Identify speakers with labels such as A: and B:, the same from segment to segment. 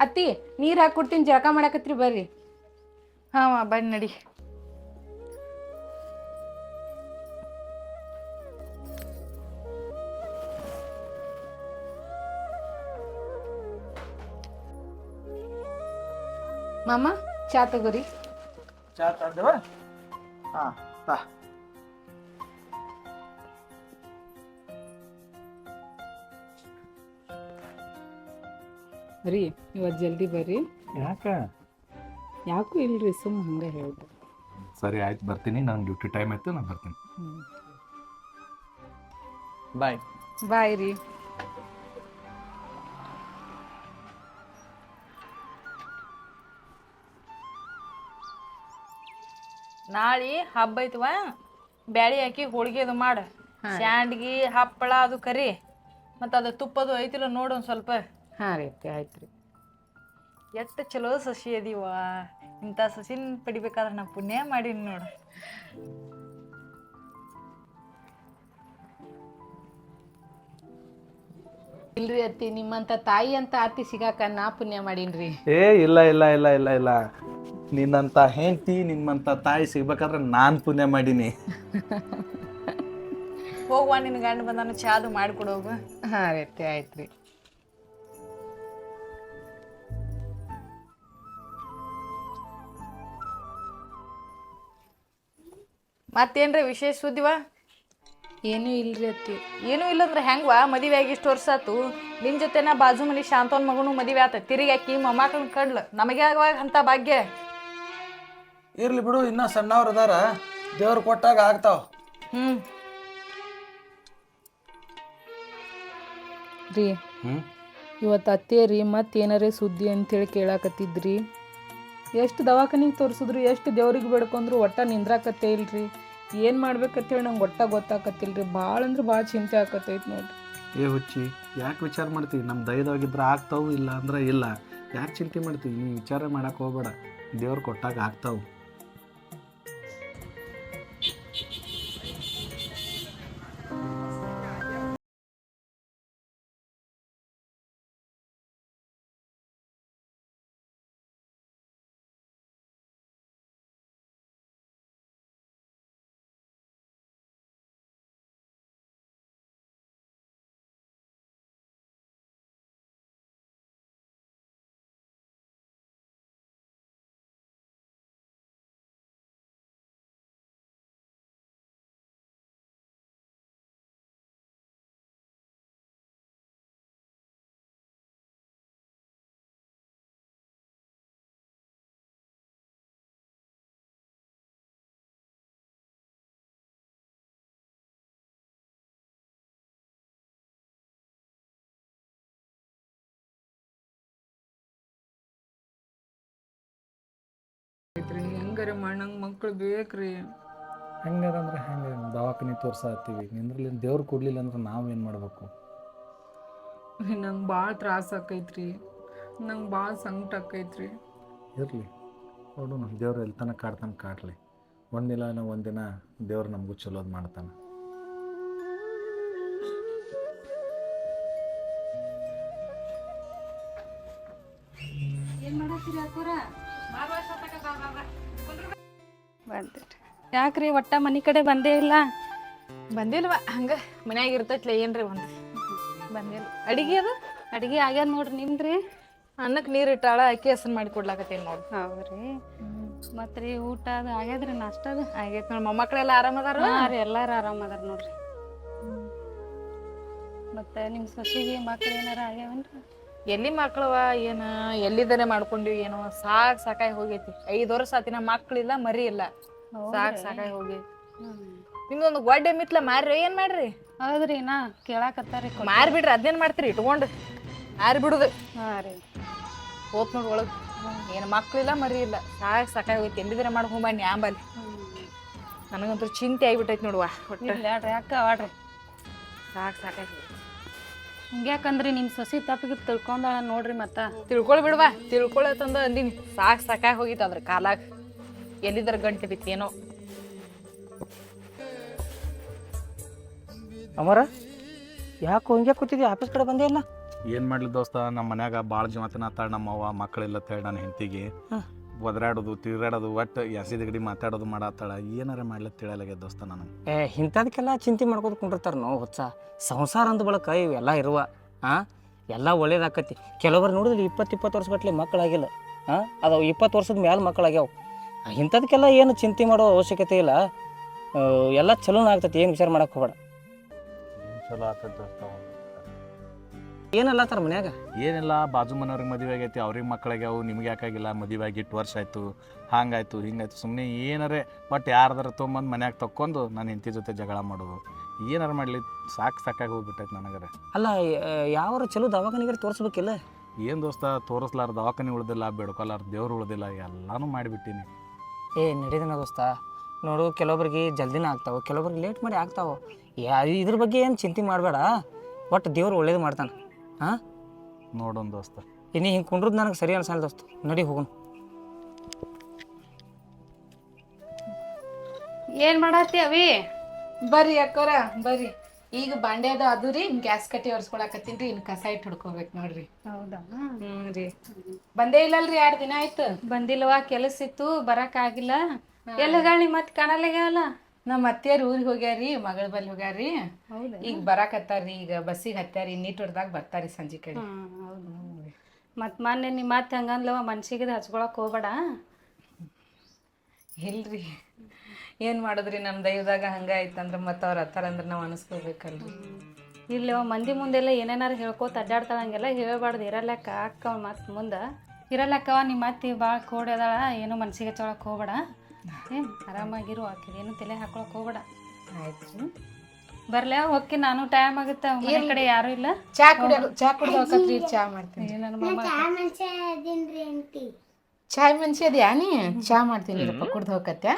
A: ಅತ್ತಿ ನೀರು ಹಾಕ್ಕೊಡ್ತೀನಿ, ಜಳಕ ಮಾಡಕತ್ರಿ ಬರ್ರಿ.
B: ಹಾಂ ಬನ್ನಿ ನಡಿ.
A: ಮಾಮ ಚಾ ತಗೋರಿ.
C: ಚಾ ತಂದವ? ಹಾಂ ತಾ.
A: ರೀ ಇವತ್ತು ಜಲ್ದಿ ಬರ್ರಿ.
C: ಯಾಕ?
A: ಯಾಕೂ ಇಲ್ರಿ, ಸುಮ್ಮ ಹಂಗೆ ಹೇಳ್ದೆ.
C: ಸರಿ ಆಯ್ತು, ಬರ್ತೀನಿ. ನಾನು ಡ್ಯೂಟಿ ಟೈಮ್ ಆಯ್ತು, ನಾನು ಬರ್ತೀನಿ. ಬಾಯ್.
A: ಬಾಯ್ ರೀ.
B: ನಾಳೆ ಹಬ್ಬ ಐತವ, ಬ್ಯಾಳಿ ಹಾಕಿ ಹೋಳಿಗೆ ಅದು ಮಾಡ, ಸ್ಯಾಂಡ್ಗಿ ಹಪ್ಪಳ ಅದು ಕರಿ, ಮತ್ತು ಅದು ತುಪ್ಪದು ಐತಿಲ್ಲ ನೋಡು ಒಂದು ಸ್ವಲ್ಪ.
A: ಹಾಂ ರೀ ಅತ್ತಿ, ಆಯ್ತು ರೀ.
B: ಎಷ್ಟು ಚಲೋ ಸಸಿ ಅದೀವ, ಇಂಥ ಸಸಿನ ಪಡಿಬೇಕಾದ್ರೆ ನಾ ಪುಣ್ಯ ಮಾಡೀನಿ ನೋಡು.
A: ಇಲ್ರಿ ಅತ್ತಿ, ನಿಮ್ಮಂತ ತಾಯಿ ಅಂತ ಆತಿ ಸಿಗಾಕ ನಾ ಪುಣ್ಯ ಮಾಡೀನ್ರಿ.
C: ಏ ಇಲ್ಲ ಇಲ್ಲ ಇಲ್ಲ ಇಲ್ಲ ಇಲ್ಲ, ನಿನ್ನಂತ ಹೆಂಡತಿ ನಿಮ್ಮಂತ ತಾಯಿ ಸಿಗ್ಬೇಕಾದ್ರೆ ನಾನು ಪುಣ್ಯ ಮಾಡೀನಿ.
B: ಹೋಗುವ, ನಿನ್ನ ಗಂಡ ಬಂದಾನು, ಚಾದು ಮಾಡಿಕೊಡೋಗು.
A: ಹಾಂ ರೀ ಅತ್ತಿ, ಆಯ್ತು ರೀ.
B: ಮತ್ತೇನ್ರಿ ವಿಶೇಷ ಸುದ್ದಿವ?
A: ಏನೂ ಇಲ್ರಿ ಅತ್ತಿ.
B: ಏನೂ ಇಲ್ಲಂದ್ರೆ ಹೆಂಗವಾ? ಮದುವೆ ಆಗಿ ಇಷ್ಟು ವರ್ಷ ಆತು, ನಿನ್ನ ಜೊತೆನ ಬಾಜು ಮನೆ ಶಾಂತವನ್ ಮಗನು ಮದುವೆ ಆತ, ತಿರುಗಿ ಹಾಕಿ ಮೊಮ್ಮಕ್ಕಳನ್ನ ಕಂಡ್ಲು, ನಮಗೆ ಆಗುವಾಗ ಅಂತ ಭಾಗ್ಯ.
D: ಇರ್ಲಿ ಬಿಡು, ಇನ್ನ ಸಣ್ಣವ್ರು ಅದಾರ, ದೇವ್ರು ಕೊಟ್ಟಾಗ ಆಗ್ತಾವ.
A: ರೀ ಇವತ್ತು ಅತ್ತೇರಿ ಮತ್ತೇನಾರೇ ಸುದ್ದಿ ಅಂತೇಳಿ ಕೇಳಾಕತ್ತಿದ್ರಿ. ಎಷ್ಟು ದವಾಖಾನಿಗೆ ತೋರಿಸಿದ್ರು, ಎಷ್ಟು ದೇವ್ರಿಗೆ ಬೇಡ್ಕೊಂಡ್ರು, ಒಟ್ಟ ನಿಂದ್ರಾಕತ್ತೇ ಇಲ್ರಿ. ಏನು ಮಾಡ್ಬೇಕಂತೇಳಿ ನಂಗೆ ಒಟ್ಟ ಗೊತ್ತಾಕತ್ತಿಲ್ರಿ. ಭಾಳ ಅಂದ್ರೆ ಭಾಳ ಚಿಂತೆ ಆಕತ್ತೈತಿ ನೋಡ್ರಿ.
C: ಏ ಹುಚ್ಚಿ, ಯಾಕೆ ವಿಚಾರ ಮಾಡ್ತೀವಿ? ನಮ್ಮ ದಯದಾಗಿದ್ರೆ ಆಗ್ತಾವು, ಇಲ್ಲ ಅಂದ್ರೆ ಇಲ್ಲ. ಯಾಕೆ ಚಿಂತೆ ಮಾಡ್ತೀವಿ? ನೀ ವಿಚಾರ ಮಾಡಕ್ಕೆ ಹೋಗ್ಬೇಡ, ದೇವ್ರು ಕೊಟ್ಟಾಗ ಆಗ್ತಾವು.
A: ಹೆಂಗಾರ ಮಣ್ಣಂಗೆ ಮಕ್ಳು ಬೇಕ್ರಿ.
C: ಹೆಂಗದಂದ್ರೆ ಹೆಂಗೆ? ದವಾಖಾನೆ ತೋರ್ಸಾತೀವಿ, ನಿಂದ್ರಲ್ಲಿ ದೇವ್ರು ಕೊಡಲಿಲ್ಲ ಅಂದ್ರೆ ನಾವೇನು ಮಾಡಬೇಕು?
A: ನಂಗೆ ಭಾಳ ತ್ರಾಸ ಆಕೈತ್ರಿ, ನಂಗೆ ಭಾಳ ಸಂಕಟ ಆಕೈತ್ರಿ.
C: ಇರಲಿ ನೋಡು, ನಮ್ಮ ದೇವ್ರು ಎಲ್ಲಿ ತನಕ ಕಾಡ್ತಾನೆ ಕಾಡಲಿ. ಒಂದಿಲ್ಲ ಒಂದಿನ ದೇವ್ರು ನಮಗೂ ಚಲೋದು ಮಾಡ್ತಾನೆ.
E: ಯಾಕ್ರಿ ಒಟ್ಟ ಮನೆ ಕಡೆ ಬಂದೇ ಇಲ್ಲ?
B: ಬಂದಿಲ್ವ, ಹಂಗೆ ಮನ್ಯಾಗ ಇರ್ತೈತ್ಲ ಏನ್ರಿ ಒಂದು ಬಂದಿಲ್ಲ. ಅಡಿಗೆ ಅದು
E: ಅಡಿಗೆ ಆಗ್ಯಾದ ನೋಡ್ರಿ. ನಿಮ್ದ್ರಿ?
B: ಅನ್ನಕ್ಕೆ ನೀರು ಇಟ್ಟಾಳ, ಅಕ್ಕಿ ಹೆಸರು ಮಾಡಿ ಕೊಡ್ಲಾಕತ್ತೇನು ನೋಡಿ.
E: ಹೌದ್ರಿ. ಮತ್ರಿ ಊಟ ಅದು ಆಗ್ಯಾದ್ರಿ? ನಾಷ್ಟ ಅದು
B: ಆಗೈತೆ ನೋಡಿ. ಮೊಮ್ಮಕ್ಕಳೆಲ್ಲ ಆರಾಮದಾರ?
E: ಹಾಂ ರೀ, ಎಲ್ಲಾರು ಆರಾಮದಾರ ನೋಡ್ರಿ. ಮತ್ತೆ ನಿಮ್ಮ ಸೊಸಿಗೆ ಮಕ್ಳು ಏನಾರ ಆಗ್ಯಾವನ್ರಿ?
B: ಎಲ್ಲಿ ಮಕ್ಳವ, ಏನು ಎಲ್ಲಿದ್ದಾರೆ ಮಾಡ್ಕೊಂಡಿವಿ, ಏನೋ ಸಾಕಾಗಿ ಹೋಗೈತಿ. 5 ವರ್ಷ ಆತಿನ ಮಕ್ಳಿಲ್ಲ, ಮರಿ ಇಲ್ಲ, ಸಾಕಾಗಿ ಹೋಗೈತಿ. ನಿಮ್ದೊಂದು ಗೊಡ್ಡೆ ಮಿತ್ಲ ಮಾರ್ರಿ, ಏನ್ ಮಾಡ್ರಿ?
E: ಹೌದ್ರಿ, ನಾ ಕೇಳಾಕತ್ತಾರಿ.
B: ಮಾರಿ ಬಿಡ್ರಿ, ಅದೇನ್ ಮಾಡ್ತೀರಿ ಇಟ್ಕೊಂಡು? ಮಾರಿ ಬಿಡುದು.
E: ಹಾಂ ರೀ.
B: ಹೋತ್ ನೋಡಿ ಒಳಗೆ, ಏನು ಮಕ್ಳಿಲ್ಲ ಮರಿ ಇಲ್ಲ, ಸಾಕಾಗಿ ಹೋಗೈತಿ. ಎಲ್ಲಿದ್ರೆ ಮಾಡ್ಕೊಂಬಂಡಿ ಆಂಬಲ್ಲಿ. ನನಗಂತೂ ಚಿಂತೆ ಆಗಿಬಿಟ್ಟೈತಿ ನೋಡುವ.
E: ಹೇಳ್ರಿ ಅಕ್ಕ, ಆಡ್ರಿ.
B: ಸಾಕಾಗಿ
E: ಹಿಂಗ್ಯಾಕಂದ್ರಿ ನಿಮ್ಮ ಸೊಸಿ ತಪ್ಪಿಗೆ ತಿಳ್ಕೊಂಡಾಳ ನೋಡ್ರಿ. ಮತ್ತ
B: ತಿಳ್ಕೊಳ್ ಬಿಡ್ವಾ, ತಿಳ್ಕೊಳತ್ತಂದ ಅಂದಿನಿ. ಸಾಕಾಗಿ ಹೋಗಿತ್ತು ಅದ್ರ ಕಾಲಾಗ. ಎಲ್ಲಿದ್ರ ಗಂಟೆ ಬಿತ್ತು ಏನೋ.
F: ಅಮರ, ಯಾಕೆ ಹಂಗೆ ಕೂತಿದ್ದಿ? ಆಫೀಸ್ ಕಡೆ ಬಂದೇ ಇಲ್ಲ?
C: ಏನು ಮಾಡ್ಲಿ ದೋಸ್ತ, ನಮ್ಮ ಮನ್ಯಾಗ ಭಾಳ ಜೀವತನ ಆತಾಳ ನಮ್ಮ ಅವ್ವ ಮಕ್ಕಳಿಲ್ಲ ಹೇಳಿ ನನ್ನ ಹೆಂಡತಿಗೆ ಒದರಾಡೋದು ತಿರುಗಾಡೋದು ಒಟ್ಟು ಯಾಸಿದಗಡಿ ಮಾತಾಡೋದು ಮಾಡತ್ತಾಳ. ಏನಾರ ಮಾಡ್ಲತ್ತ ತಿಳಿಯಲಾಗ್ಯದ ದೋಸ್ತ ನನಗೆ.
F: ಇಂಥದಕ್ಕೆಲ್ಲ ಚಿಂತೆ ಮಾಡ್ಕೋದು ಕುಂಡಿರ್ತಾರೆ ನಾವು ಹೊಸ ಸಂಸಾರ ಅಂದ ಬಳಕ ಇವೆಲ್ಲ ಇರುವ ಎಲ್ಲ ಒಳ್ಳೇದಾಕತಿ. ಕೆಲವರು ನೋಡಿದ್ರೆ 20 ವರ್ಷ ಗಟ್ಟಲೆ ಮಕ್ಕಳಾಗಿಲ್ಲ ಅದು 20 ವರ್ಷದ ಮ್ಯಾಲೆ ಮಕ್ಕಳಾಗ್ಯಾವ. ಇಂಥದಕ್ಕೆಲ್ಲ ಏನು ಚಿಂತೆ ಮಾಡೋ ಅವಶ್ಯಕತೆ ಇಲ್ಲ. ಎಲ್ಲ ಚಲೋನ ಆಗ್ತೈತಿ, ಏನು ವಿಚಾರ ಮಾಡಕ್ಕೆ ಹೋಗ್ಬೇಡ.
C: ಚಲೋ ಆಗ್ತದೆ ದೋಸ್ತ.
F: ಏನಲ್ಲತ್ತಾರ ಮನ್ಯಾಗ?
C: ಏನಿಲ್ಲ, ಬಾಜು ಮನೆಯವ್ರಿಗೆ ಮದುವೆ ಆಗೈತಿ, ಅವ್ರಿಗೆ ಮಕ್ಕಳಾಗ್ಯಾವು, ನಿಮ್ಗೆ ಯಾಕಾಗಿಲ್ಲ, ಮದುವೆ ಆಗಿ 8 ವರ್ಷ ಆಯಿತು, ಹಂಗಾಯ್ತು ಹಿಂಗಾಯ್ತು. ಸುಮ್ಮನೆ ಏನಾರೇ ಬಟ್ ಯಾರ್ದಾರ ತೊಗೊಂಬಂದು ಮನ್ಯಾಗ ತಕ್ಕೊಂಡು ನನ್ನ ಹೆಂಡತಿ ಜೊತೆ ಜಗಳ ಮಾಡೋದು. ಏನಾರು ಮಾಡಲಿ ಸಾಕಾಗಿ ಹೋಗ್ಬಿಟ್ಟೈತೆ ನನಗರೆ.
F: ಅಲ್ಲ ಯಾವ ಚಲೋ ದವಾಖಾನಿಗೆ ತೋರಿಸ್ಬೇಕಿಲ್ಲ?
C: ಏನು ದೋಸ್ತ, ತೋರಿಸ್ಲಾರ ದವಾಖಾನೆ ಉಳ್ದಿಲ್ಲ, ಬೆಡ್ಕೊಲಾರ ದೇವ್ರು ಉಳ್ದಿಲ್ಲ, ಎಲ್ಲನೂ ಮಾಡಿಬಿಟ್ಟಿನಿ.
F: ನಡೀದನ ದೋಸ್ತ. ನೋಡು, ಕೆಲವೊಬ್ರಿಗೆ ಜಲ್ದಿನ ಆಗ್ತಾವೆ, ಕೆಲವೊಬ್ರಿಗೆ ಲೇಟ್ ಮಾಡಿ ಆಗ್ತಾವೆ. ಇದ್ರ ಬಗ್ಗೆ ಏನು ಚಿಂತೆ ಮಾಡಬೇಡ. ಒಟ್ಟು ದೇವ್ರು ಒಳ್ಳೇದು ಮಾಡ್ತಾನೆ.
C: ನೋಡೋಣ ದೋಸ್ತ.
F: ಇನ್ನು ಹಿಂಗೆ ಕುಂಡ್ರದ್ದು ನನಗೆ ಸರಿ ಅನ್ಸಲ್ಲ ದೋಸ್ತ. ನಡಿ ಹೋಗೋಣ.
E: ಏನ್ ಮಾಡತ್ತಿ ಅವಿ?
A: ಬರ್ರಿ ಅಕ್ಕೋರ ಬರ್ರಿ. ಈಗ ಬಾಂಡೆ ಅದು ರೀ, ಗ್ಯಾಸ್ ಕಟ್ಟಿ ಒರ್ಸ್ಕೊಳಕತ್ತೀನಿ ರೀ. ಇನ್ನು ಕಸ ಇಟ್ಟು ಹುಡ್ಕೋಬೇಕು ನೋಡ್ರಿ.
E: ಹೌದಾ?
A: ರೀ ಬಂದೇ ಇಲ್ಲಲ್ರಿ, 2 ದಿನ ಆಯ್ತು.
E: ಬಂದಿಲ್ವಾ? ಕೆಲಸ ಇತ್ತು, ಬರಕ್ ಆಗಿಲ್ಲ. ಎಲ್ಲಗಾಳಿ ಮತ್ ಕಾಣಲ್ಲಾಗ್ಯಾವಲ್ಲ?
A: ನಮ್ಮ ಅತ್ತೆಯರ್ ಊರಿಗೆ ಹೋಗ್ಯಾರಿ, ಮಗಳ ಬಲ್ಲಿ ಹೋಗ್ಯಾರಿ. ಈಗ ಬರಾಕತ್ತಾರ್ರಿ. ಈಗ ಬಸ್ಸಿಗೆ ಹತ್ಯಾರಿ, ಇನ್ನಿಟ್ ಹೊಡ್ದಾಗ ಬರ್ತಾರಿ ಸಂಜೆ ಕಡೆ.
E: ಹೌದು. ಮತ್ ಮೊನ್ನೆ ನಿಮ್ಮ ಮತ್ತೆ ಹಂಗಂದ್ಲವ, ಮನ್ಸಿಗೆ ಹಚ್ಕೊಳಕ್ ಹೋಗ್ಬೇಡ.
A: ಇಲ್ರಿ, ಏನು ಮಾಡಿದ್ರಿ, ನಮ್ಮ ದೈವದಾಗ ಹಂಗಾಯ್ತಂದ್ರೆ ಮತ್ತೆ ಅವ್ರು ಹತ್ತಾರಂದ್ರೆ ನಾವು ಅನಿಸ್ಕೋಬೇಕಲ್ರಿ.
E: ಇಲ್ಲವ ಮಂದಿ ಮುಂದೆಲ್ಲ ಏನೇನಾರು ಹೇಳ್ಕೋತ ಅಡ್ಡಾಡ್ತಾಳ, ಹಂಗೆಲ್ಲ ಹೇಳಬಾರ್ದು. ಇರಲ್ಲಕ್ಕ ಅಕ್ಕವ ಮತ್ತು ಮುಂದೆ ಇರಲ್ಲಕ್ಕವ. ನಿಮ್ಮ ಅತ್ತಿ ಭಾಳ ಕೋಡ್ಯದಾಳ, ಏನೋ ಮನ್ಸಿಗೆ ಹಚ್ಕೊಳಕ್ ಹೋಗ್ಬೇಡ. ಏನು ಆರಾಮಾಗಿರು, ಹಾಕಿರಿ ಏನು ತಲೆ ಹಾಕೊಳಕ್ ಹೋಗ್ಬೇಡ.
A: ಆಯ್ತು
E: ಬರ್ಲೇ ಹೋಗಿ, ನಾನು ಟೈಮ್ ಆಗುತ್ತೆ. ಮನೆ ಕಡೆ ಯಾರು ಇಲ್ಲ.
A: ಚಾ ಕುಡ್ದು ಹೋಗತ್ರಿ. ಚಾ ಮಾಡ್ತೀನಿ.
E: ನನ್ನ ಮಮ್ಮ
A: ಚಾಯ್ ಮನ್ಷಿ ಅದ್ಯಾ ನೀ? ಚಾ ಮಾಡ್ತೀನಿ ರಪ್ಪ, ಕುಡ್ದು ಹೋಗತ್ಯಾ?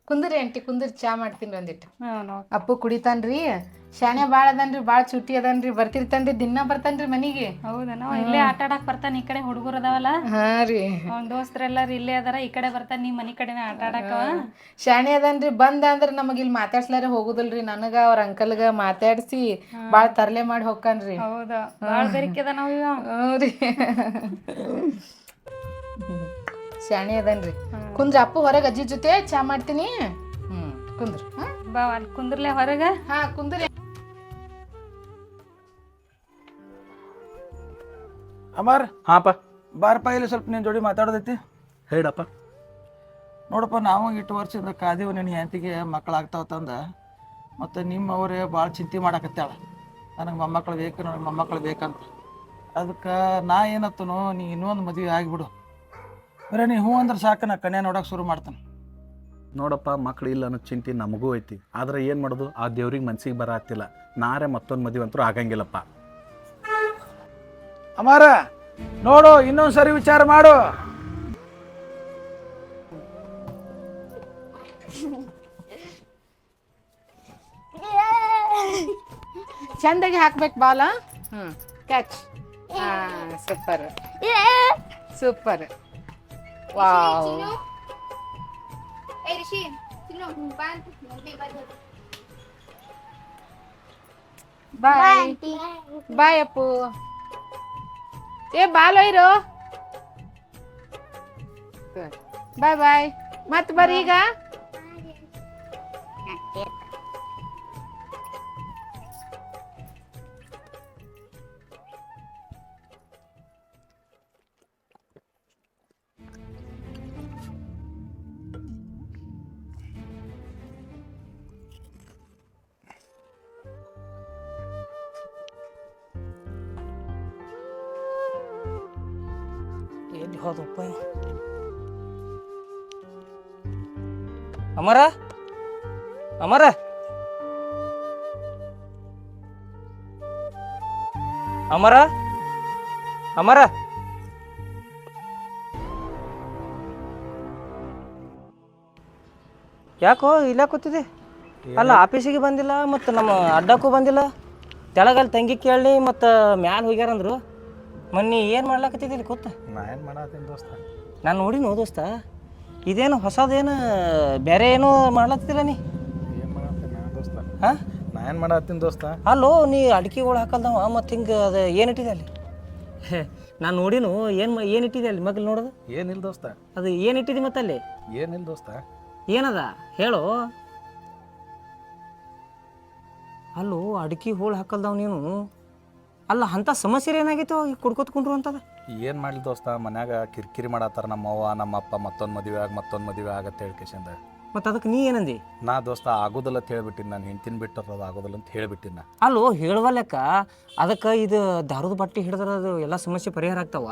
A: ಕುಂದ್ರಿ ಆಂಟಿ, ಕುಂದ್ರಿ, ಚಾ ಮಾಡ್ತೀನಿ ಒಂದಿಟ್ಟು. ಅಪ್ಪು ಕುಡಿತಾನ್ರಿ, ಶಾಣೆ ಭಾಳ ಅದನ್ರಿ, ಭಾಳ ಚುಟ್ಟಿ ಅದನ್ರಿ, ಬರ್ತಿರ್ತಾನ್ರಿ, ದಿನ ಬರ್ತಾನ್ರಿ ಮನಿಗೆ.
E: ಹೌದನ? ಇಲ್ಲೇ ಆಟ ಆಡಕ್ ಬರ್ತಾನ. ಈ ಕಡೆ ಹುಡುಗರು ಅದಾವಲ್ಲ,
A: ರೀ
E: ಅವ್ನ ದೋಸ್ತರೆಲ್ಲಾರು ಇಲ್ಲೇ ಅದಾರ. ಈ ಕಡೆ ಬರ್ತಾನ, ನಿಮ್ಮ ಮನಿ ಕಡೆನ ಆಟ ಆಡಕವ.
A: ಶಾಣೆ ಅದನ್ರಿ. ಬಂದ ಅಂದ್ರೆ ನಮಗ್ ಇಲ್ಲಿ ಮಾತಾಡ್ಸ್ಲಾರ ಹೋಗುದಿಲ್ರಿ. ನನಗ ಅವ್ರ ಅಂಕಲ್ಗ ಮಾತಾಡ್ಸಿ ಭಾಳ ತರ್ಲೆ ಮಾಡಿ ಹೋಗ್ಕನ್ರಿ.
E: ಹೌದಾ? ಭಾಳ ಬೆರಿಕೆದ ನಾವ್ ಇವ.
A: ರೀ ಶಾಣೆ ಅದನ್ರಿ. ಕುಂದ್ರ ಅಪ್ಪು ಹೊರಗೆ ಅಜ್ಜಿ ಜೊತೆ ಚಾ ಮಾಡ್ತೀನಿ. ಕುಂದ್ರ.
E: ಬಾ ಅಲ್ಲಿ ಕುಂದ್ರಲೆ ಹೊರಗ.
A: ಕುಂದ್ರಿ.
D: ಅಮರ್,
C: ಹಾಂಪ್ಪ,
D: ಬಾರಪ್ಪ ಇಲ್ಲಿ ಸ್ವಲ್ಪ ನಿನ್ನ ಜೋಡಿ ಮಾತಾಡೋದೈತಿ.
C: ಹೇಳಪ್ಪ.
D: ನೋಡಪ್ಪ, ನಾವು 8 ವರ್ಷದಿಂದ ಕಾದೀವು ನಿನ್ನ ಹೆಂಡತಿಗೆ ಮಕ್ಕಳಾಗ್ತಾವತ್ತಂದ. ಮತ್ತು ನಿಮ್ಮವರೇ ಭಾಳ ಚಿಂತೆ ಮಾಡಾಕತ್ತಾಳ, ನನಗೆ ಮೊಮ್ಮಕ್ಕಳು ಬೇಕು, ನನಗೆ ಮೊಮ್ಮಕ್ಕಳು ಬೇಕಂತ. ಅದಕ್ಕೆ ನಾ ಏನತ್ತನು, ನೀ ಇನ್ನೊಂದು ಮದುವೆ ಆಗಿಬಿಡು. ಬರೀ ನೀ ಹ್ಞೂ ಅಂದ್ರೆ ಸಾಕು, ನಾ ಕನ್ಯಾ ನೋಡೋಕೆ ಶುರು ಮಾಡ್ತಾನೆ.
C: ನೋಡಪ್ಪ, ಮಕ್ಳು ಇಲ್ಲ ಅನ್ನೋ ಚಿಂತೆ ನಮಗೂ ಐತಿ. ಆದ್ರೆ ಏನು ಮಾಡೋದು, ಆ ದೇವ್ರಿಗೆ ಮನ್ಸಿಗೆ ಬರತ್ತಿಲ್ಲ. ನಾರೇ ಮತ್ತೊಂದು ಮದುವೆ ಅಂತೂ ಆಗಂಗಿಲ್ಲಪ್ಪ.
D: ಅಮಾರ ನೋಡು, ಇನ್ನೊಂದು ಸರಿ ವಿಚಾರ ಮಾಡು.
A: ಚಂದಾಗಿ ಹಾಕ್ಬೇಕು ಬಾಲ. ಕ್ಯಾಚ್. Super super. ವಾವ್. ಬಾಯ್ ಬಾಯ್ ಅಪ್ಪು. ಬಾಲ್ ಒಯ್ರು. ಬಾಯ್ ಬಾಯ್. ಮತ್ ಬರ್ರಿ ಈಗ.
F: ಎಲ್ಲಿ ಹೋದಪ್ಪ ಅಮರ? ಅಮರ, ಅಮರ, ಅಮರ. ಯಾಕೋ ಇಲ್ಲ ಕೂತಿದೆ? ಅಲ್ಲ, ಆಫೀಸಿಗೆ ಬಂದಿಲ್ಲ, ಮತ್ತು ನಮ್ಮ ಅಡ್ಡಕ್ಕೂ ಬಂದಿಲ್ಲ. ತೆಳಗಲ್ಲಿ ತಂಗಿ ಕೇಳಿ ಮತ್ತು ಮ್ಯಾಲೆ ಹೋಗ್ಯಾರಂದ್ರು. ಮೊನ್ನೆ ಏನು ಮಾಡ್ಲಾಕತ್ತಿದ್ದಿಲ್ಲ ಕೂತ?
C: ನಾ ಏನು ಮಾಡತ್ತೀನಿ ದೋಸ್ತ?
F: ನಾನು ನೋಡಿ ದೋಸ್ತ, ಇದೇನು ಹೊಸದೇನು ಬೇರೆ ಏನೋ ಮಾಡ್ಲತ್ತಿಲ್ಲ ನೀ?
C: ಏನು ಮಾಡತ್ತೀನಿ ದೋಸ್ತ?
F: ಹಾಂ,
C: ನಾ ಏನು ಮಾಡತ್ತೀನಿ ದೋಸ್ತ?
F: ಅಲ್ಲೋ ನೀ ಅಡಿಕೆಗಳು ಹಾಕಲ್ದವ ಮತ್ತು ಹಿಂಗೆ ಅದು ಏನು ಇಟ್ಟಿದೆ ಅಲ್ಲಿ? ನಾನು ನೋಡಿನು ಏನು ಇಟ್ಟಿದೆ ಅಲ್ಲಿ ಮಗ್ಲು ನೋಡೋದು?
C: ಏನಿಲ್ಲ ದೋಸ್ತ.
F: ಅದು ಏನು ಇಟ್ಟಿದೆ ಮತ್ತೆ ಅಲ್ಲಿ?
C: ಏನಿಲ್ಲ ದೋಸ್ತ.
F: ಏನದ ಹೇಳು. ಅಲ್ಲೋ ಅಡಿಕೆ ಹೋಳು ಹಾಕಲ್ದವ ನೀನು. ಅಲ್ಲ ಅಂಥ ಸಮಸ್ಯೆ ಏನಾಗಿತ್ತು ಕುಡ್ಕೊತ್ಕೊಂಡ್ರು ಅಂತದ?
C: ಏನು ಮಾಡಲಿ ದೋಸ್ತ, ಮನ್ಯಾಗ ಕಿರಿಕಿರಿ ಮಾಡತ್ತಾರ ನಮ್ಮವ್ವ ನಮ್ಮಪ್ಪ ಮತ್ತೊಂದು ಮದುವೆ ಆಗತ್ತೆ ಹೇಳ್ಕೇಶಂದ.
F: ಮತ್ತು ಅದಕ್ಕೆ ನೀ ಏನಂದಿ?
C: ನಾ ದೋಸ್ತ ಆಗೋದಿಲ್ಲ ಅಂತ ಹೇಳ್ಬಿಟ್ಟಿನಿ, ನಾನು ಹೆಂಡ್ತಿನ ಬಿಟ್ಟರೆ ಅದು ಆಗೋದಿಲ್ಲ ಅಂತ ಹೇಳ್ಬಿಟ್ಟಿನ.
F: ಅಲ್ಲೋ ಹೇಳುವ ಲೆಕ್ಕ ಅದಕ್ಕೆ ಇದು ದಾರದ ಬಟ್ಟೆ ಹಿಡಿದ್ರೆ ಅದು ಎಲ್ಲ ಸಮಸ್ಯೆ ಪರಿಹಾರ ಆಗ್ತಾವ?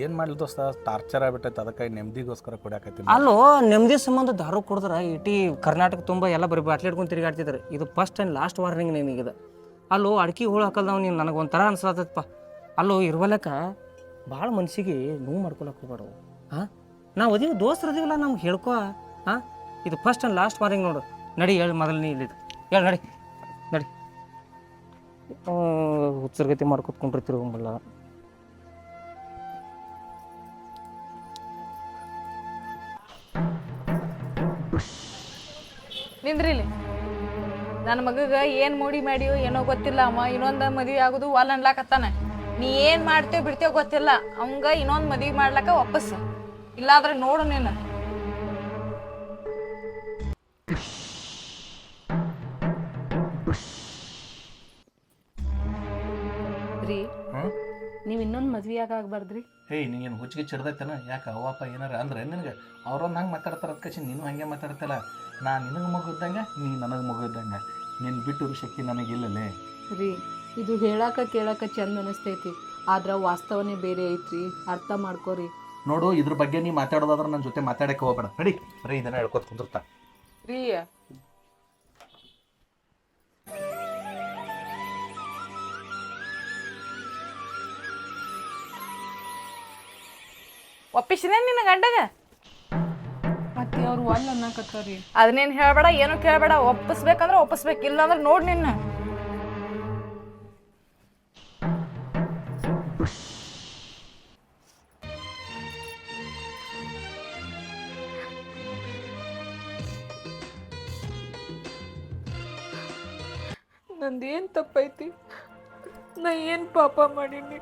C: ಏನು ಮಾಡಲಿ ದೋಸ್ತ, ಟಾರ್ಚರ್ ಆಗ್ಬಿಟ್ಟೈತೆ, ಅದಕ್ಕೆ ನೆಮ್ಮದಿಗೋಸ್ಕರ ಕುಡಿಯಾಕತ್ತೀನಿ.
F: ಅಲ್ಲೋ ನೆಮ್ಮದಿ ಸಂಬಂಧ ದಾರು ಕುಡಿದ್ರೆ ಇಡೀ ಕರ್ನಾಟಕ ತುಂಬ ಎಲ್ಲ ಬರೀ ಬಾಟ್ಲಿ ಹಿಡ್ಕೊಂಡು ತಿರುಗಾಡ್ತಿದ್ರು. ಇದು ಫಸ್ಟ್ ಆ್ಯಂಡ್ ಲಾಸ್ಟ್ ವಾರ್ನಿಂಗ್ ನಿನಗಿದೆ. ಅಲ್ಲೋ ಅಡಿಕೆ ಹೋಳು ಹಾಕಲ್ದವ್ ನೀನು ನನಗೆ ಒಂಥರ ಅನ್ಸತ್ತಪ್ಪ. ಅಲ್ಲೋ ಇರುವಲೆಕ್ಕ ಭಾಳ ಮನ್ಸಿಗೆ ನೋವು ಮಾಡ್ಕೊಳಕ್ಕೆ ಹೋಗ್ಬೇಡವು. ಹಾಂ ನಾವು ಅದೀವಿ ದೋಸ್ತರು ಅದೀವಲ್ಲ, ನಮ್ಗೆ ಹೇಳ್ಕೊ. ಹಾಂ ಇದು ಫಸ್ಟ್ ಆ್ಯಂಡ್ ಲಾಸ್ಟ್ ವಾರ್ನಿಂಗ್ ನೋಡು. ನಡಿ ಹೇಳಿ ಮೊದಲು ನೀ ಇಲ್ಲಿದ್ದು ಹೇಳಿ. ನಡಿ ನಡಿ. ಹುಚ್ಚರ್ಗತಿ ಮಾಡ್ಕೊತ್ಕೊಂಡಿರ್ತಿರು ಹಂಗಲ್ಲ.
B: ನಿಂದ್ರಿಲಿ. ನನ್ನ ಮಗಗ ಏನು ಮೋಡಿ ಮಾಡಿಯೋ ಏನೋ ಗೊತ್ತಿಲ್ಲ. ಅಮ್ಮ ಇನ್ನೊಂದು ಮದುವೆ ಆಗೋದು ವಾಲ್ ಅನ್ಲಾಕತ್ತಾನ. ನೀ ಏನು ಮಾಡ್ತೇವ ಬಿಡ್ತೇವ ಗೊತ್ತಿಲ್ಲ. ಅವಂಗ ಇನ್ನೊಂದು ಮದುವೆ ಮಾಡ್ಲಕ್ಕ ವಾಪಸ್. ಇಲ್ಲಾಂದ್ರೆ ನೋಡು ನೀನು.
A: ರೀ ನೀವು ಇನ್ನೊಂದು ಮದ್ವೆ ಆಗ್ಬಾರ್ದ್ರಿ?
C: ಹೇಯ್ ನೀನು ಹುಚ್ಚಿಗೆ ಚಿಡ್ದೈತೇನ? ಯಾಕೆ ಅವ್ವಪ್ಪ ಏನಾರ ಅಂದ್ರೆ ನಿನಗೆ ಅವ್ರೊಂದು ಹಂಗೆ ಮಾತಾಡ್ತಾರ ಅದಕ್ಕೆ ನೀನು ಹಂಗೆ ಮಾತಾಡ್ತಲ್ಲ. ನಾನು ನಿನಗೆ ಮಗು ಇದ್ದಂಗೆ, ನೀ ನನಗೆ ಮಗು ಇದ್ದಂಗೆ. ನೀನು ಬಿಟ್ಟು ಶಕ್ತಿ ನನಗಿಲ್ಲಲೇ.
A: ರೀ ಇದು ಹೇಳಾಕ ಕೇಳಾಕ ಚಂದ ಅನಿಸ್ತೈತಿ, ಆದ್ರೆ ವಾಸ್ತವನೇ ಬೇರೆ ಐತ್ರಿ. ಅರ್ಥ ಮಾಡ್ಕೋರಿ.
C: ನೋಡು, ಇದ್ರ ಬಗ್ಗೆ ನೀ ಮಾತಾಡೋದಾದ್ರೆ ನನ್ನ ಜೊತೆ ಮಾತಾಡಕ್ಕೆ ಹೋಗ್ಬೇಡ. ನಡಿ ಬರೀ ಇದನ್ನ ಹೇಳ್ಕೊತ ಕುಂದಿರ್ತಾ.
B: ರೀ ಒಪ್ಪಿಸಿನೇ ನಿನ್ನ ಗಂಡಗ?
A: ಮತ್ತೆ ಅವ್ರು ಒಳ್ಳೆ ಅನ್ನಕತ್ತಾರಿ.
B: ಅದನ್ನೇನು ಹೇಳ್ಬೇಡ, ಏನು ಕೇಳಬೇಡ. ಒಪ್ಪಿಸ್ಬೇಕಂದ್ರೆ ಒಪ್ಪಿಸ್ಬೇಕು, ಇಲ್ಲಾಂದ್ರೆ ನೋಡಿ ನಿನ್ನ.
A: ನಂದೇನು ತಪ್ಪೈತಿ? ನಾ ಏನು ಪಾಪ ಮಾಡೀನಿ?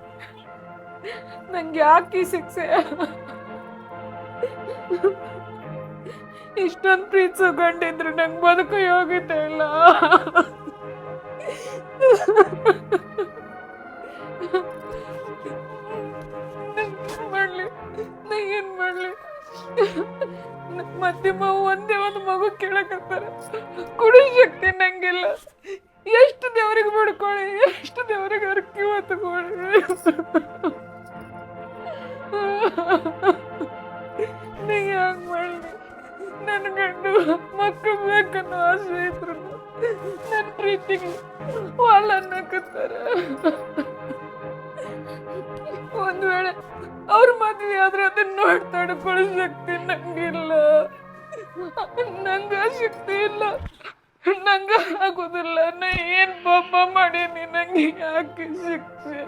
A: ನಂಗೆ ಯಾಕೆ ಈ ಶಿಕ್ಷೆ? ಇಷ್ಟೊಂದು ಪ್ರೀತಿಸೋ ಗಂಡಿದ್ರು ನಂಗೆ ಬದುಕು ಯೋಗ್ಯತೆ ಇಲ್ಲ. ನಾ ಏನ್ ಮಾಡ್ಲಿ? ಮತ್ತೆ ಒಂದೇ ಒಂದು ಮಗು ಕೇಳಕತ್ತಾರ. ಕುಡಿ ಶಕ್ತಿ ನಂಗಿಲ್ಲ. ಎಷ್ಟು ದೇವ್ರಿಗೆ ಬಿಡ್ಕೊಳ್ಳಿ, ಎಷ್ಟು ದೇವ್ರಿಗೆ ಅರ್ಕಿ ಹೊತ್ಕೊಳ್ಳಿ. ನೀ ಹಂಗೆ ಮಾಡಲಿ. ನನ್ನ ಗಂಡು ಮಕ್ಕಳು ಬೇಕನ್ನೋ ಆಸೆ ಇದ್ರು ನನ್ನ ಪ್ರೀತಿಗೆ ವಾಲ್ ಅನ್ನಕತ್ತಾರ. ಒಂದ್ ವೇಳೆ ಅವ್ರ ಮದ್ವೆ ಆದ್ರೆ ಅದನ್ನ ನೋಡಿ ತಡ್ಕೊಳ್ಳೋ ಶಕ್ತಿ ನಂಗಿಲ್ಲ. ನಂಗ ಶಕ್ತಿ ಇಲ್ಲ, ನಂಗ ಆಗೋದಿಲ್ಲ. ನಾ ಏನ್ ಪಾಪ ಮಾಡೀನಿ? ನಂಗೆ ಯಾಕೆ ಶಿಕ್ಷೆ?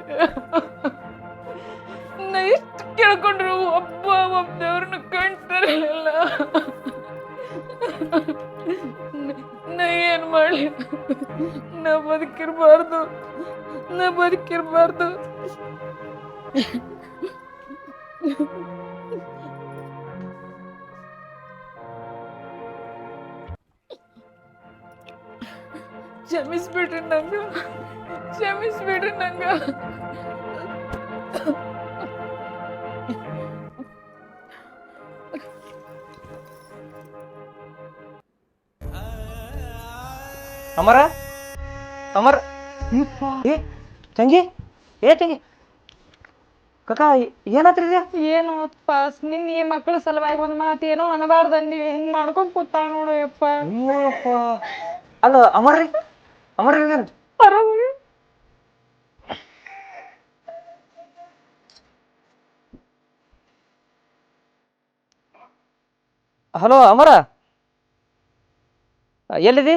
A: ನಾ ಎಷ್ಟು ಕೇಳ್ಕೊಂಡ್ರು ಒಬ್ಬವ್ರನ್ನ ಕಾಣ್ತಾರಲ್ಲ. ನಾ ಏನ್ ಮಾಡ್ಲಿ? ನಾ ಬದುಕಿರ್ಬಾರ್ದು. ಕ್ಷಮಿಸ್ಬಿಡ್ರಿ ನಂಗ.
F: ಅಮರ ಏ ತಂಗಿ ಕಕ್ಕ ಏನಾತ್ರಿ?
B: ಏನು ನಿನ್ನ ಈ ಮಕ್ಕಳ ಸಲುವಾಗಿ ಒಂದು ಮಾತು ಏನೋ ಅನ್ನಬಾರ್ದಂಡಿ ಹಿಂಗೆ ಮಾಡ್ಕೊಂಡು ಕೂತ ನೋಡು. ಯಪ್ಪ
F: ಅಲ್ಲ ಅಮರ್ ಹಲೋ ಅಮರ, ಎಲ್ಲಿದಿ?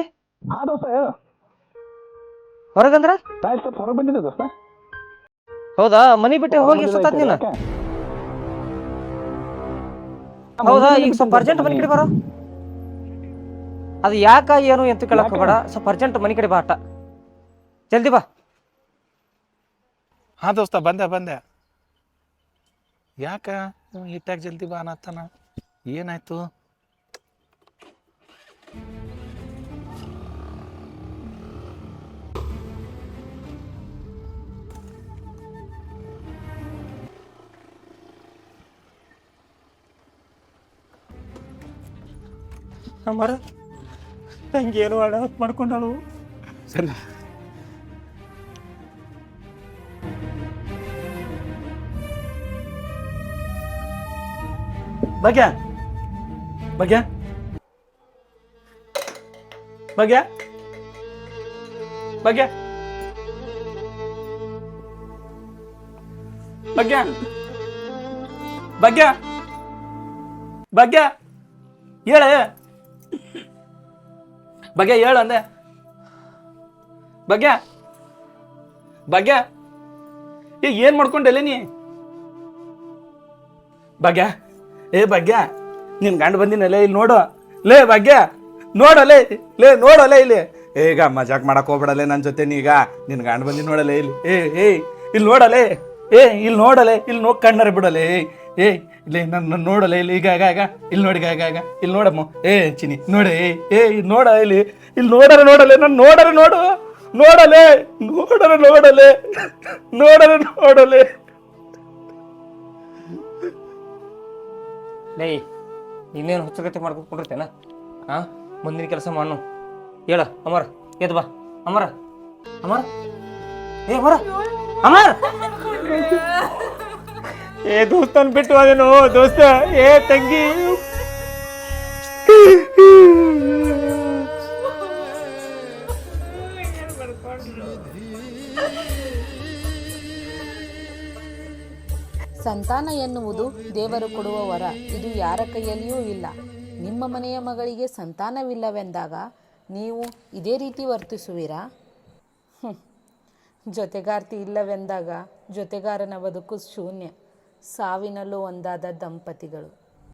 F: ಹೊರಗಂದ್ರ?
G: ಹೊರಗೆ ಬಂದಿದ್ದೆ ದೋಸ್ತ.
F: ಹೌದಾ? ಮನಿ ಬಿಟ್ಟು ಹೋಗಿ ಸುತ್ತ ನೀನು? ಹೌದಾ? ಈಗ ಸ್ವಲ್ಪ ಅರ್ಜೆಂಟ್ ಮನಿ ಕಡೆ ಬರೋ. ಅದು ಯಾಕ ಏನು ಎಂತ ಕೇಳಕ್ ಹೋಗ್ಬೇಡ, ಸ್ವಲ್ಪ ಅರ್ಜೆಂಟ್ ಮನಿ ಕಡೆ ಬಾಟ. ಜಲ್ದಿ ಬಾ.
C: ಹಾಂ ದೋಸ್ತ ಬಂದೆ ಯಾಕ ಇಟ್ಟಾಗ ಜಲ್ದಿ ಬಾ ಅನ್ನತ್ತಾನ, ಏನಾಯ್ತು?
F: ಅಮ್ಮಾರ ತಂಗಿ ಏನು ಮಾಡ್ಕೊಂಡಳು.
C: ಸರಿ ಭಾಗ್ಯ ಭಾಗ್ಯ ಭಾಗ್ಯ ಭಾಗ್ಯ ಭಾಗ್ಯ ಭಾಗ್ಯ ಭಾಗ್ಯ ಹೇಳ ಭಾಗ್ಯ ಹೇಳು ಅಂದೆ. ಭಾಗ್ಯ ಭಾಗ್ಯ ಈಗ ಏನ್ ಮಾಡ್ಕೊಂಡೆಲ್ಲ ನೀ? ಭಾಗ್ಯ ಏ ಭಾಗ್ಯ, ನಿನ್ ಗಂಡ ಬಂದಿನಲ್ಲ ಇಲ್ಲಿ ನೋಡು. ಲೇ ಭಾಗ್ಯ ನೋಡಲೇ, ನೋಡಲೇ ಇಲ್ಲಿ. ಈಗ ಮಜಾಕ್ ಮಾಡಕ್ ಹೋಗ್ಬಿಡಲೆ ನನ್ನ ಜೊತೆ ನೀಗ. ನಿನ್ ಗಂಡ ಬಂದಿ ನೋಡಲೇ ಇಲ್ಲಿ. ಇಲ್ಲಿ ನೋಡಲೇ, ಇಲ್ಲಿ ನೋಡಲೇ, ಇಲ್ಲಿ ನೋಡ್ ಕಣ್ಣರ ಬಿಡಲೆ. ಇಲ್ಲಿ ನನ್ನ ನೋಡಲೆ ಇಲ್ಲಿ. ಈಗ ಇಲ್ಲಿ ನೋಡಿ, ಇಲ್ಲಿ ನೋಡಮ್ಮ. ಚಿನಿ ನೋಡಿ, ಇಲ್ಲಿ ನೋಡ, ಇಲ್ಲಿ ನೋಡಲೆ ನಾನು ನೋಡಲೆ.
F: ಲೇ ಇನ್ನೇನು ಹುಚ್ಚಗತಿ ಮಾಡ್ಕೊಂಡಿರ್ತೇನ? ಹಾಂ, ಮುಂದಿನ ಕೆಲಸ ಮಾಡು. ಹೇಳ ಅಮರ, ಎದ್ದು ಬಾ ಅಮರ. ಅಮರ ಏ ದೋಸ್ತನ್ ಬಿಟ್ಟು ಅದೇನು ದೋಸ್ತ. ಏ ತಂಗಿ
G: ಸಂತಾನ ಎನ್ನುವುದು ದೇವರು ಕೊಡುವ ವರ. ಇದು ಯಾರ ಕೈಯಲ್ಲಿಯೂ ಇಲ್ಲ. ನಿಮ್ಮ ಮನೆಯ ಮಗಳಿಗೆ ಸಂತಾನವಿಲ್ಲವೆಂದಾಗ ನೀವು ಇದೇ ರೀತಿ ವರ್ತಿಸುವಿರಾ? ಜೊತೆಗಾರ್ತಿ ಇಲ್ಲವೆಂದಾಗ ಜೊತೆಗಾರನ ಬದುಕು ಶೂನ್ಯ. ಸಾವಿನಲ್ಲೂ ಒಂದಾದ ದಂಪತಿಗಳು.